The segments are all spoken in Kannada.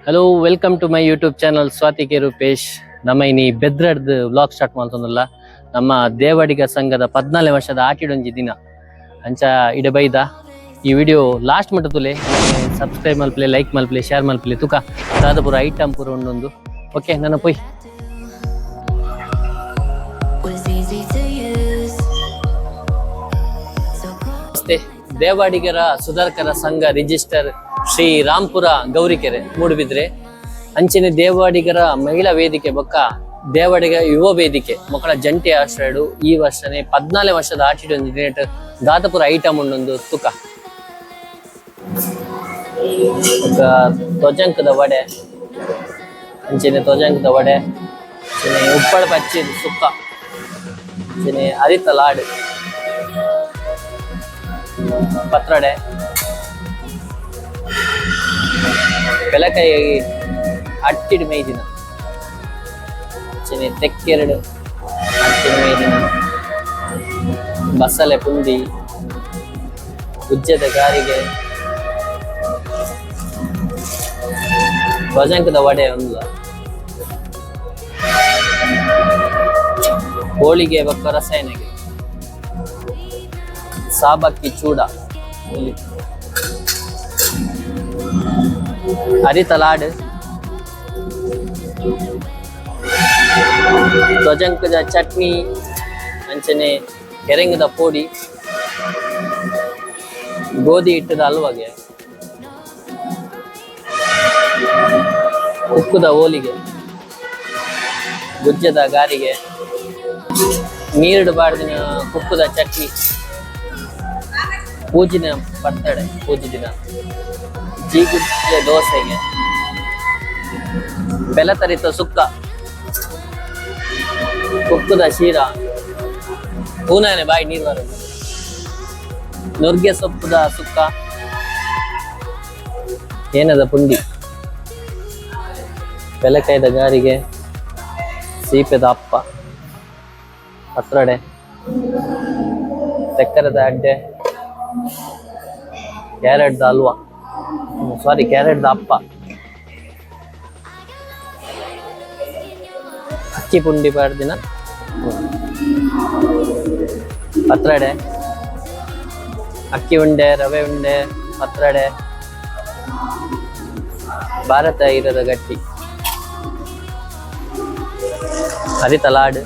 Hello welcome to my YouTube channel Swathi K Rupesh. ನಮ್ಮ ಇನಿ ಬೆದ್ರಡ್ದು ವ್ಲಾಗ್ ಸ್ಟಾರ್ಟ್ ಮಾಡ್ತಂದಲ್ಲ. ನಮ್ಮ ದೇವಾಡಿಗ ಸಂಘದ 14 ವರ್ಷದ ಆಟಿಡೊಂಜಿ ದಿನ ಅಂಚ ಇಡೆ ಬೈದ ಈ ವಿಡಿಯೋ ಲಾಸ್ಟ್ ಮಟ್ಟ ತುಲೆ ಸಬ್ಸ್ಕ್ರೈಬ್ ಮಲ್ಪಲೆ, ಲೈಕ್ ಮಲ್ಪಲೆ, ಶೇರ್ ಮಲ್ಪಲೆ ತುಕ ದಾದ ಪೂರ ಐಟಮ್ ಪೂರ ಉಂಡೊಂದು. ಓಕೆ, ನನ್ನ ಪೊಯ್ ದೇವಾಡಿಗರ ಸುಧಾರಕರ ಸಂಘ ರಿಜಿಸ್ಟರ್ ಶ್ರೀ ರಾಂಪುರ ಗೌರಿಕೆರೆ ಮೂಡುಬಿದ್ರೆ ಅಂಚಿನ ದೇವಾಡಿಗರ ಮಹಿಳಾ ವೇದಿಕೆ ಬೊಕ್ಕ ದೇವಾಡಿಗ ಯುವ ವೇದಿಕೆ ಮಕ್ಕಳ ಜಂಟಿ ಆಶ್ರಯಡು ಈ ವರ್ಷನೇ 14 ವರ್ಷದ ಆಟಿಡೊಂದು ದಿನೇಟ್ ದಾತಪುರ ಐಟಮ್ ಉಂಡೊಂದು ತುಕ ಧ್ವಜಂಕದ ವಡೆ, ಅಂಚಿನ ಧ್ವಜಂಕದ ವಡೆ, ಉಪ್ಪಳ ಪಚ್ಚಿ ಸುಕ್ಕ, ಅಂಚಿನ ಅರಿತ ಲಾಡು, ಪತ್ರೊಡೆ, ಬೆಲಕಾಯಿ ಅಟ್ಟಿಡು ಮೇಯ್ದಿನ, ಅಂಚಿನ ತೆಕ್ಕೆರಡು ಅಟ್ಟಿಡು ಮೇಯ್ದಿನ, ಬಸಳೆ ಪುಂಡಿ, ಉಜ್ಜದ ಗಾರಿಗೆ, ಧ್ವಜಂಕದ ವಡೆ ಒಂದು, ಹೋಳಿಗೆ ಬಕ್ಕ ರಸಾಯನಗೆ, ಸಾಬಕ್ಕಿ ಚೂಡ, ಅರಿತ ಲಾಡು, ಧ್ವಜಂಕದ ಚಟ್ನಿ, ಅಂಚನೆ ಕೆರೆಂಗದ ಪೋಡಿ, ಗೋಧಿ ಹಿಟ್ಟದ ಹಲ್ವಾಗೆ, ಉಕ್ಕುದ ಹೋಳಿಗೆ, ಗುಜ್ಜದ ಗಾರಿಗೆ, ನೀರುಡು ಬಾಡ್ದಿನ ಕುಕ್ಕುದ ಚಟ್ನಿ, ಪೂಜಿನ ಪತ್ತಡೆ ಪೂಜೆ ದಿನ, ಜೀಗುಜ್ಜೆ ದೋಸೆಗೆ, ಬೆಲತರಿತ ಸುಕ್ಕ, ಕುಕ್ಕುದ ಶೀರ, ಹೂನಾನೆ ಬಾಯಿ ನೀರು ಬರೋದು, ನುರ್ಗೆ ಸೊಪ್ಪುದ ಸುಕ್ಕ, ಏನದ ಪುಂಡಿ, ಬೆಲಕಾಯ್ದ ಗಾರಿಗೆ, ಸೀಪೆದ ಅಪ್ಪ, ಪತ್ರೊಡೆ, ತೆಕ್ಕರದ ಅಡ್ಡೆ, ಕ್ಯಾರೆಟ್ದ ಹಲ್ವಾ, ಕ್ಯಾರೆಟ್ದ ಅಪ್ಪ, ಅಕ್ಕಿ ಪುಂಡಿ ಬಾರ್ದಿನ ಪತ್ರೊಡೆ, ಅಕ್ಕಿ ಉಂಡೆ, ರವೆ ಉಂಡೆ, ಪತ್ರೊಡೆ, ಭಾರತ ಇರದ ಗಟ್ಟಿ, ಹರಿತ ಲಾಡು,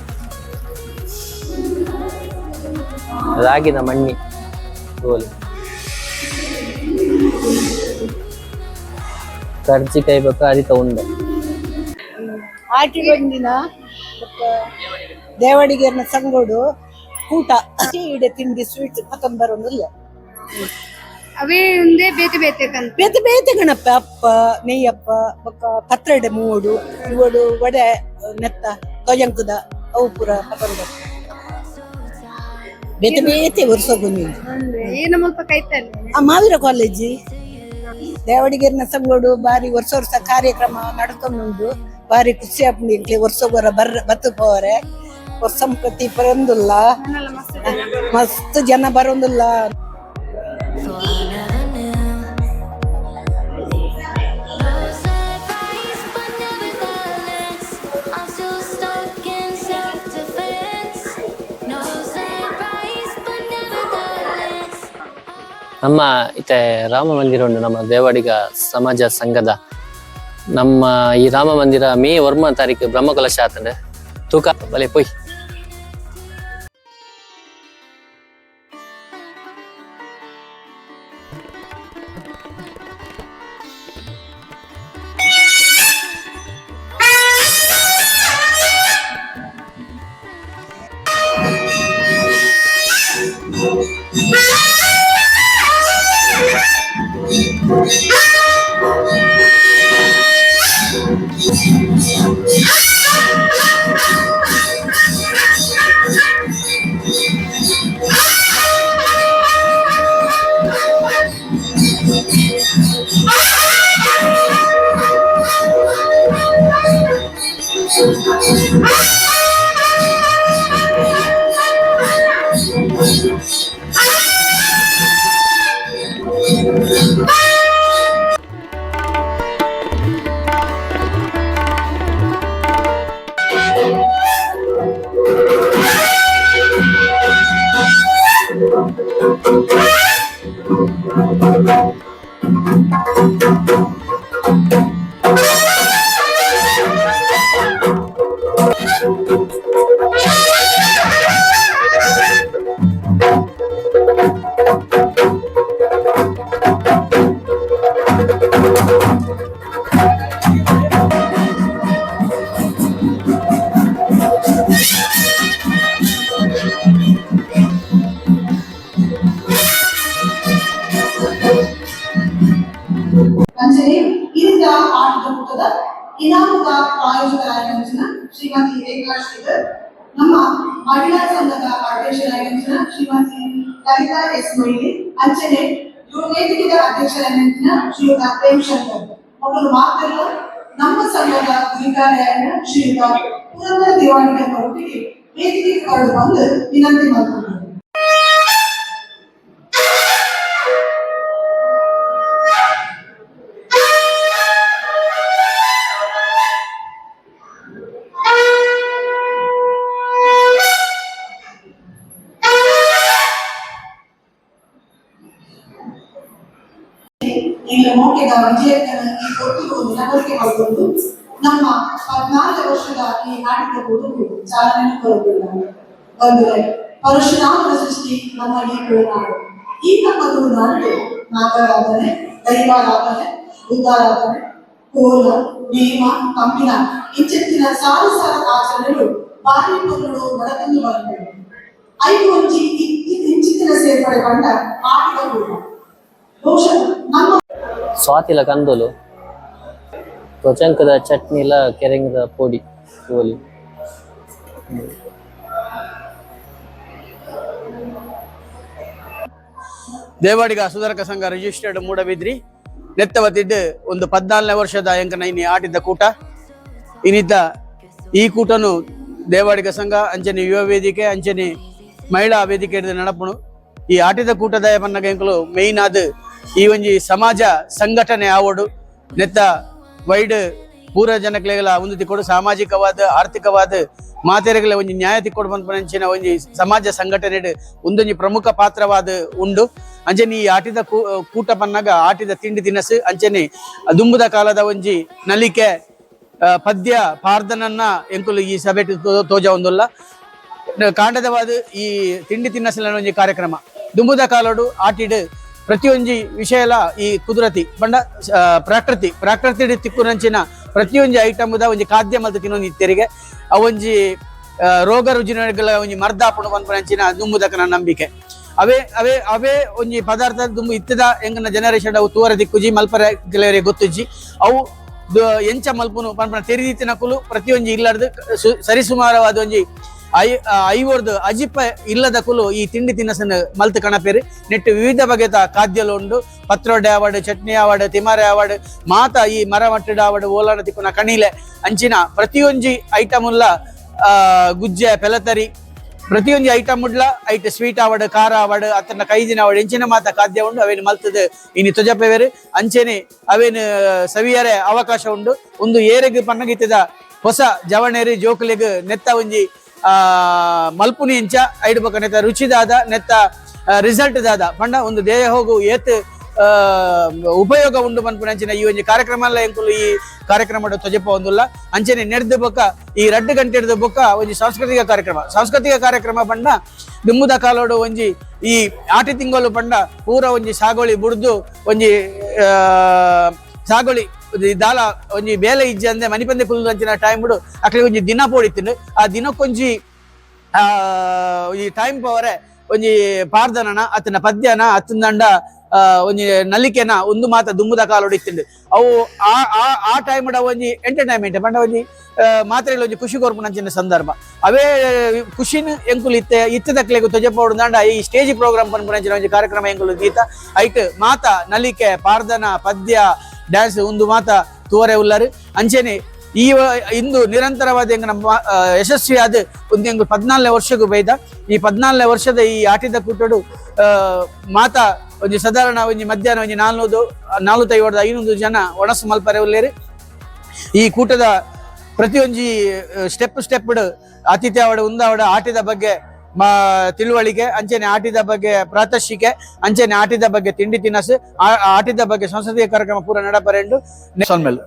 ರಾಗಿದ ಮಣ್ಣಿ ಗೋಲು, ಕರ್ಜಿಕಾಯಿ ಬೇಕಾ ಹರಿತ ಉಂಡೆ. ಆಟಿ ಬಂದಿನ ದೇವಾಡಿಗರ್ನ ಸಂಗೋಡು ಊಟ ಇಡೆ ತಿಂಡಿ ಸ್ವೀಟ್ ಪತನ್ ಬರೋದಿಲ್ಲ. ಅವೇ ಒಂದೇ ಬೇತೆ ಬೇತೆ ಬೇತೆ ಬೇತೆ ಗಣಪ ಅಪ್ಪ ನೆಯ್ಯಪ್ಪ ಬೊಕ್ಕ ಪತ್ರೊಡೆ ಮೂಡು ಇವಡು ವಡೆ ನೆತ್ತ ಧ್ವಜಂಕದ ಅವು ಪೂರ ಪತನ್ ಬರ ಬೇತೆ ಬೇತೆ ವರ್ಷಗೊಂದು ಏನು ಮುಲ್ಪ ಕೈತಲ್ಲ ಆ ಮಾವಿರ ಕಾಲೇಜಿ ದೇವಾಡಿಗರ್ನ ಸಂಗೋಡು ಬಾರಿ ವರ್ಷ ವರ್ಷ ಕಾರ್ಯಕ್ರಮ ನಡ್ಕೊಂಡು ಬಾರಿ ಖುಷಿ ಆಗ್ಲಿ. ವರ್ಷಗೊರ ಬತ್ತು ಪೋರೆ ವರ್ಷ ಪ್ರತಿ ಬರೋದಿಲ್ಲ, ಮಸ್ತ್ ಜನ ಬರೋದಿಲ್ಲ. ನಮ್ಮ ಇತ್ತೆ ರಾಮ ಮಂದಿರ ಉಂಟು, ನಮ್ಮ ದೇವಾಡಿಗ ಸಮಾಜ ಸಂಘದ. ನಮ್ಮ ಈ ರಾಮ ಮಂದಿರ ಮೇ 1 ತಾರೀಕು ಬ್ರಹ್ಮಕಲಶ ಆತಂಡೆ ತೂಕ ಬಲೆ ಪೊಯ್. ಅಂಜನೆ ಇಂದ ಆಟದ ಕೂಟದ ಇನಾಮದ ಪ್ರಾಯೋಜಕರಾಗಿರುವ ಶ್ರೀಮತಿ ರೇಖಾ ಶ್ರೀಧರ್, ನಮ್ಮ ಮಹಿಳಾ ಸಂಘದ ಅಧ್ಯಕ್ಷರಾಗಿರುವ ಶ್ರೀಮತಿ ಲಲಿತಾ ಎಸ್ ಮೊಯ್ಲಿ, ಅಂಚನೆ ವೇದಿಕೆಯ ಅಧ್ಯಕ್ಷರಾಗಿರುವ ಶ್ರೀಯುತ ಪ್ರೇಮ್ ಶಂಕರ್ ಅವರು ಮಾತ್ರ ನಮ್ಮ ಸಂಘದ ಅಧಿಕಾರಿಯಾಗಿರುವ ಶ್ರೀಯುತ ಪುರಂದರ ದೇವಾಡಿಗರ ಒಟ್ಟಿಗೆ ವೇದಿಕೆಗೆ ಕರೆದು ಬಂದು ವಿನಂತಿ ಮಾಡಿದ್ದಾರೆ. ಈಗ ಮೌಖ್ಯದ ವಿಜಯಕರನ್ನು ಈ ಕೊಟ್ಟಿರುವುದು ನಗರಕ್ಕೆ ಮಾಡಿಕೊಂಡು ನಮ್ಮ 14 ವರ್ಷದ ಈ ನಾಟಕ ಹುಡುಗರು ಚಾಲನೆ ಕೊಡುತ್ತಿದ್ದಾರೆ. ಬಂದರೆ ಪರಶುರಾಮನ ಸೃಷ್ಟಿ ನಮ್ಮ ಈ ತುಳುನಾಡು. ಈ ನಮ್ಮ ತುಳುನಾಡು ನಾಗರಾಧನೆ, ದೈವಾರಾಧನೆ, ಬುದ್ಧಾರಾಧನೆ, ಕೋಲ, ನೇಮ, ಕಂಪಿನ ಇಂಚಿನ ಸಾಲು ಆಚರಣೆಗಳು ಬಾರಿ ಪೊರುಳು ನಡೆದು ಬಂದರು. 5 ಇಂಚಿನ ಸೇರ್ಪಡೆ ಕಂಡ ಆಟದ ಕೂಡ ಬಹುಶಃ ನಮ್ಮ ಸ್ವಾತಿಲ ಕಂದೋಲು ತ್ವಚಂಕದ ಚಟ್ನಿಲ ಕೆರೆಂಗದ ಪೊಡಿ ಓಲಿ ದೇವಾಡಿಗ ಸುಧಾರಕ ಸಂಘ ರಿಜಿಸ್ಟರ್ಡ್ ಮೂಡಬಿದ್ರಿ ನೆತ್ತವತ್ತಿದ್ದು ಒಂದು 14ನೇ ವರ್ಷದ ಎಂಕನ ಇನಿ ಆಟಿದ್ದ ಕೂಟ ಇನ್ನಿದ್ದ ಈ ಕೂಟನು ದೇವಾಡಿಗ ಸಂಘ ಅಂಚನೆ ಯುವ ವೇದಿಕೆ ಅಂಚನೆ ಮಹಿಳಾ ವೇದಿಕೆ ಹಿಡಿದು ನಡಪುಣು. ಈ ಆಟಿದ ಕೂಟದ ಪನ್ನಗ ಎಂಕಲು ಮೇಯ್ನ್ ಆದ ಈ ಒಂಜಿ ಸಮಾಜ ಸಂಘಟನೆ ಆವಡು ನೆತ್ತ ವೈಡ್ ಪೂರ ಜನಕ್ಲೆಗಳ ಒಂದು ತಿಕ್ಕೊಡು ಸಾಮಾಜಿಕವಾದ ಆರ್ಥಿಕವಾದ ಮಾತೆರೆಗಳ ಒಂಜಿ ನ್ಯಾಯ ತಿಕ್ಕೊಡು ಬಂದ್ಪಂಚಿನ ಒಂಜಿ ಸಮಾಜ ಸಂಘಟನೆ ಒಂದೊಂಜಿ ಪ್ರಮುಖ ಪಾತ್ರವಾದ ಉಂಡು. ಅಂಚನೆ ಈ ಆಟಿದ ಕೂಟ ಪನ್ನಗ ಆಟಿದ ತಿಂಡಿ ತಿನಸು ಅಂಚನೆ ದುಂಬುದ ಕಾಲದ ಒಂಜಿ ನಲಿಕೆ ಪದ್ಯ ಪಾರ್ದನನ್ನ ಎಂಕುಲು ಈ ಸಭೆ ತೋಜ ಒಂದುಲ್ಲ ಕಾಂಡದವಾದ ಈ ತಿಂಡಿ ತಿನ್ನಸಿನ ಒಂಜಿ ಕಾರ್ಯಕ್ರಮ ದುಂಬುದ ಕಾಲಡು ಆಟಿಡ್ ಪ್ರತಿಯೊಂಜಿ ವಿಷಯಲ ಈ ಕುದುರತಿ ಬಂಡ ಪ್ರಾಕೃತಿ ತಿಕ್ಕುನಂಚಿನ ಪ್ರತಿಯೊಂಜಿ ಐಟಮ್ದ ಒಂಜಿ ಖಾದ್ಯ ಮತ್ತು ತಿನ್ನೊಂದು ಇತ್ತೆರಿಗೆ ಅವೊಂಜಿ ರೋಗ ರುಜಿನಗಳ ಒಂಜಿ ಮರ್ದಾಪುಣ ಬಂದ್ಪಂಚಿನ ದುಂಬುದಕನ ನಂಬಿಕೆ ಅವೇ ಅವೇ ಅವೇ ಒಂಜಿ ಪದಾರ್ಥ ದುಂಬು ಇತ್ತದ ಎಂಗನ ಜನರೇಷನ್ ಅವು ತೂವರ ದಿಕ್ಕುಜಿ ಮಲ್ಪರ ಕೆಲವರಿಗೆ ಗೊತ್ತುಜ್ಜಿ ಅವು ಎಂಚ ಮಲ್ಪುನು ಪನ್ಪನ ತೆರಿದಿತ್ತಿನ ಕುಲು ಪ್ರತಿಯೊಂಜಿ ಇಲ್ಲದ ಸರಿಸುಮಾರವಾದ ಒಂಜಿ ಐವರ್ದು ಅಜಿಪ ಇಲ್ಲದ ಕುಲು ಈ ತಿಂಡಿ ತಿನ್ನಸನ್ನು ಮಲ್ತು ಕಣಪೇರಿ ನೆಟ್ಟು ವಿವಿಧ ಬಗೆತ ಖಾದ್ಯಲು ಉಂಡು. ಪತ್ರೊಡೆ ಆವಡ್, ಚಟ್ನಿ ಆವಡ್, ತಿಮಾರೆ ಆವಡ್, ಮಾತ ಈ ಮರ ಮಟ್ಟಡ ಆವಡ್, ಓಲಾನ ತಿಕ್ಕುನ ಕಣಿಲೆ ಅಂಚಿನ ಪ್ರತಿಯೊಂಜಿ ಐಟಮ್ ಉಲ್ಲ ಗುಜ್ಜೆ ಪೆಲತರಿ ಪ್ರತಿಯೊಂದು ಐಟಮ್ ಉಡ್ಲ ಐಟ್ ಸ್ವೀಟ್ ಆವಡ್, ಖಾರ ಆವಡ್, ಅತನ ಕೈದಿನ ಆವಡ್ ಎಂಚಿನ ಮಾತ ಖಾದ್ಯ ಉಂಡು. ಅವೇನು ಮಲ್ತದ ಇನಿ ತೊಜಪೆವೇರು ಅಂಚೆನೆ ಅವೇನು ಸವಿಯರೆ ಅವಕಾಶ ಉಂಡು. ಒಂದು ಏರೆಗ್ ಪನ್ನಗಿತ್ತದ ಹೊಸ ಜವಣೇರಿ ಜೋಕುಲೆಗ್ ನೆತ್ತ ಒಂಜಿ ಮಲ್ಪುನಿ ಇಂಚ ಐಡ್ ಬಕ ನೆತ್ತ ರುಚಿದಾದ ನೆತ್ತ ರಿಸಲ್ಟ್ ದಾದ ಪಂಡ ಒಂದು ದೇಹ ಹೋಗು ಏತ್ ಉಪಯೋಗ ಉಂಡು ಪನ್ಪುನಂಚಿನ ಈ ಒಂಜಿ ಕಾರ್ಯಕ್ರಮ ಎಲ್ಲ ಎಂಕುಲು ಈ ಕಾರ್ಯಕ್ರಮ ತೊಜಪ ಒಂದುಲ್ಲ ಅಂಚನೆ ನೆಡ್ದು ಬೊಕ್ಕ ಈ 2 ಗಂಟೆ ಹಿಡಿದು ಬೊಕ್ಕ ಒಂಜಿ ಸಾಂಸ್ಕೃತಿಕ ಕಾರ್ಯಕ್ರಮ ಪಂಡ ದುಂಬುದ ಕಾಲೋಡು ಒಂಜಿ ಈ ಆಟಿ ತಿಂಗಳು ಪಂಡ ಪೂರ ಒಂಜಿ ಸಾಗೋಳಿ ಬುಡ್ದು ಒಂಜಿ ಸಾಗೋಳಿ ದಾಲ ಒಂಜಿ ಬೇಲೆ ಇಜ್ಜೆ ಅಂದೆ ಮನಿಪಂದೆ ಕುಲ್ಲು ಅಂಚಿನ ಟೈಮ್ ಬಿಡು ಅಕ್ಲೆ ಒಂಜಿ ದಿನ ಪೋಡಿತ್ತಿಂಡು ಆ ದಿನಕ್ಕೊಂಜಿ ಈ ಟೈಮ್ ಪವರೆ ಒಂಜಿ ಪಾರ್ದನನ ಅತನ ಪದ್ಯನ ಅತ್ತಂದಂಡ ಒಂಜಿ ನಲಿಕೆನ ಒಂದು ಮಾತ ದುಂಬುದ ಕಾಲೋಡು ಇತ್ತಿಂಡು ಅವು ಆ ಟೈಮ್ ಒಂಜಿ ಎಂಟರ್ಟೈನ್ಮೆಂಟ್ ಪಂಡ ಒಂಜಿ ಮಾತ್ರೆಯಲ್ಲಿ ಒಂಜಿ ಖುಷಿ ಕೊರ್ಪುನಂಚಿನ ಸಂದರ್ಭ ಅವೇ ಖುಷಿನ ಎಂಕುಲು ಇತ್ತದಕ್ಲೆಗು ತೊಜಪೋಡುಂದಾಂಡ ಈ ಸ್ಟೇಜ್ ಪ್ರೋಗ್ರಾಮ್ ಪನ್ಪುನಂಚಿನ ಒಂಜಿ ಕಾರ್ಯಕ್ರಮ ಎಂಕುಲು ಗೀತ ಐಟ್ ಮಾತ ನಲಿಕೆ ಪಾರ್ದನ ಪದ್ಯ ಡ್ಯಾನ್ಸ್ ಒಂದು ಮಾತ ತೂವರೆ ಉಳ್ಳರು ಅಂಚೆನೆ ಈ ಇಂದು ನಿರಂತರವಾದ ಎಂಗ ನಮ್ಮ ಯಶಸ್ವಿಯಾದ ಒಂದು ಎಂಗು 14ನೇ ವರ್ಷಕ್ಕೂ ಬೈದ ಈ 14ನೇ ವರ್ಷದ ಈ ಆಟಿದ ಕೂಟಡು ಮಾತ ಒಂಜಿ ಸಾಧಾರಣ ಒಂಜಿ ಮಧ್ಯಾಹ್ನ ಒಂಜಿ 450 ಜನ ಒಣಸು ಮಲ್ಪರೆ ಉಳ್ಳೇರಿ. ಈ ಕೂಟದ ಪ್ರತಿಯೊಂಜಿ ಸ್ಟೆಪ್ ಅತಿಥಿ ಅವಡ ಉಂದಾವಡ ಆಟಿದ ಬಗ್ಗೆ ತಿಳುವಳಿಕೆ ಅಂಚೆನೆ ಆಟಿದ ಬಗ್ಗೆ ಪ್ರಾತಶಿಕೆ ಅಂಚೆನೆ ಆಟಿದ ಬಗ್ಗೆ ತಿಂಡಿ ತಿನಸು ಆಟಿದ ಬಗ್ಗೆ ಸಂಸ್ಕೃತಿಕ ಕಾರ್ಯಕ್ರಮ ಪೂರ ನಡಪರೆಂಡು ಸೊನ್ಮೆಲ್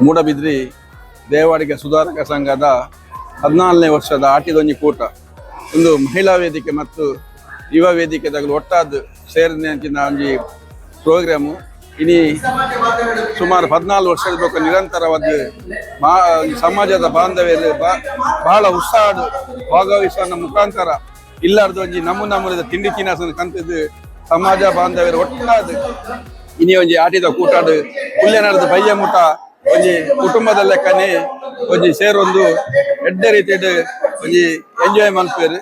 ಮೂಡಬಿದ್ರಿ ದೇವಾಡಿಗ ಸುಧಾರಕ ಸಂಘದ 14ನೇ ವರ್ಷದ ಆಟಿದೊಂಜಿ ಕೂಟ ಒಂದು ಮಹಿಳಾ ವೇದಿಕೆ ಮತ್ತು ಯುವ ವೇದಿಕೆ ತಗಲು ಒಟ್ಟಾದ ಸೇರಿದಂಚಿನ ಒಂಜಿ ಪ್ರೋಗ್ರಾಮು ಇನಿ ಸುಮಾರು 14 ವರ್ಷದ ಬೊಕ್ಕ ನಿರಂತರವಾದ ಸಮಾಜದ ಬಾಂಧವ್ಯ ಬಹಳ ಉತ್ಸಾಹ ಭಾಗವಹಿಸುವ ಮುಖಾಂತರ ಇಲ್ಲಾರ್ದು ಒಂಜಿ ನಮೂನದ ತಿಂಡಿ ತಿನಿಸು ಕಂತದ್ದು ಸಮಾಜ ಬಾಂಧವ್ಯರ ಒಟ್ಟಾದ ಇನಿ ಒಂಜಿ ಆಟಿದ ಕೂಟಾಡು ಕುಲ್ಲೆ ನಡೆದ ಬಯ್ಯ ಮುಟ ಒಂಜಿ ಕುಟುಂಬದ ಲೆಕ್ಕನೆ ಒಂಜಿ ಸೇರೊಂದು ಎಡ್ಡೆ ರೀತಿಡ್ ಒಂಜಿ ಎಂಜಾಯ್ ಮನ್ಪೇರು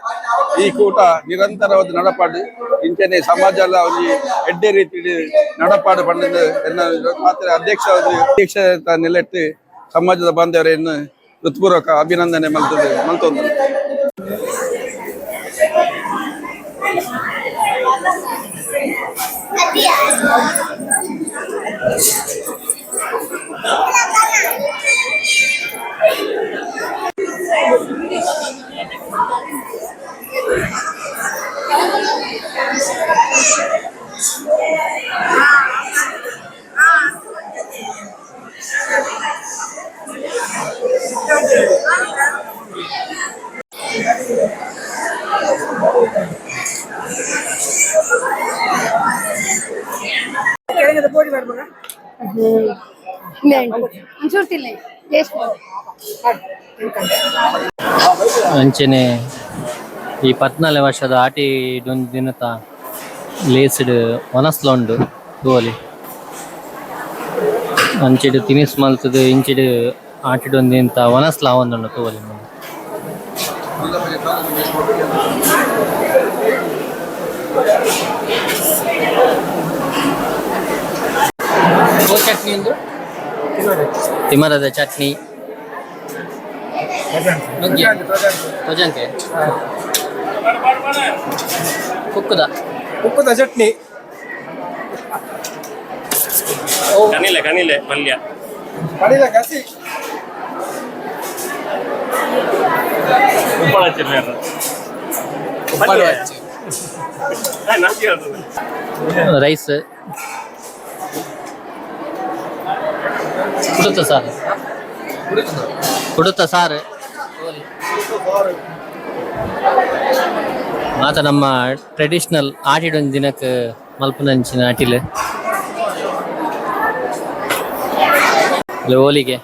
ಈ ಕೂಟ ನಿರಂತರವಾದ ನಡಪಾಡು ಇಂಚನೆ ಸಮಾಜ ಎಲ್ಲ ಒಂಜಿ ಎಡ್ಡೆ ರೀತಿಡ್ ನಡಪಾಡು ಪಂಡ ಮಾತ್ರ ಅಧ್ಯಕ್ಷ ನೆಲೆಟ್ಟು ಸಮಾಜದ ಬಾಂಧವರನ್ನು ಹೃತ್ಪೂರ್ವಕ ಅಭಿನಂದನೆ ಮಲ್ತೊಂದು ಒಂಚೂರು ತಿಲ್ಲ ಅಂಚನೆ ಈ 14 ವರ್ಷದ ಆಟಿ ಇದೊಂದು ದಿನತ ಲೇಸ್ಡ್ ಮನಸ್ಲ ಉಂಡು ಗೋಲಿ ಅಂಚಿಡು ತಿನಿಸ್ ಮಲ್ತದು ಇಂಚಿಡು ಆಟಿಡೊಂದು ಇಂತ ವನಸ್ಲ ಆವೊಂದುಂಡು ತೋಲಿ ಚಟ್ನಿ ಒಂದು ತಿಮರದ ಚಟ್ನಿ ತೊಜಂತೆ ಉಕ್ಕುದ ಚಟ್ನಿ ಕನಿಲೆ ಪಲ್ಯ ಕನಿಲೆ ಕಸಿ ರೈಸ್ ಕುಡುತ್ತ ಸಾರು ಮಾತ ನಮ್ಮ ಟ್ರೆಡಿಷನಲ್ ಆಟಿಡೊಂದು ದಿನಕ್ಕೆ ಮಲ್ಪನಂಚಿನ ಆಟಿಲ್ ಹೋಲಿಗೆ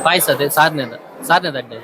ಪಾಯಸ ಅದೇ ಸಾರನೇದ ಅಡ್ಡೆ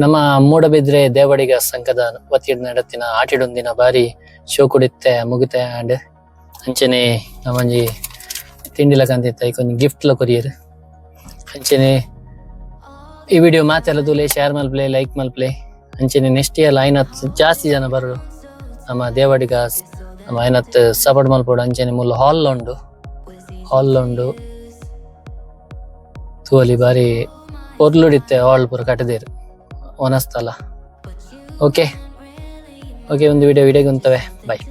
ನಮ್ಮ ಮೂಡಬಿದ್ರೆ ದೇವಡಿಗ ಸಂಘದ ವತಿಯಿಂದ ನಡತಿನ ಆಟಿಡೊಂದಿನ ಬಾರಿ ಶೋ ಕುಡಿತ್ತೆ ಮುಗಿತೆ ಆಂಡ್ ಅಂಚನೆ ನಮ್ಮಂಜಿ ತಿಂಡಿಲ ಕಂತಿತ್ತ ಕೊಂಚ ಗಿಫ್ಟ್ ಲ ಕೊರಿಯರ್ ಅಂಚನೆ ಈ ವಿಡಿಯೋ ಮಾತೆಲ್ಲದುಲೆ ಶೇರ್ ಮಲ್ಪ್ಲೆ ಲೈಕ್ ಮಲ್ಪ್ಲೆ ಅಂಚನೆ ನೆಕ್ಸ್ಟ್ ಇಯರ್ ಐನತ್ ಜಾಸ್ತಿ ಜನ ಬರೋದು ನಮ್ಮ ದೇವಡಿಗ ನಮ್ಮ ಐನತ್ ಸಪೋರ್ಟ್ ಮಲ್ಪೋಡು ಅಂಚನೆ ಮುಲ್ಲ ಹಾಲ್ ಉಂಡು ತೂವಲಿ ಬಾರಿ ಪೊರ್ಲುಡಿತ್ತೆ ಹಾಲ್ ಪೂರ ಕಟ್ಟದೇರು ಒನಸ್ತಲ್ಲ ಓಕೆ ಒಂದು ವಿಡಿಯೋಗೆ ಉಂತವೆ ಬಾಯ್.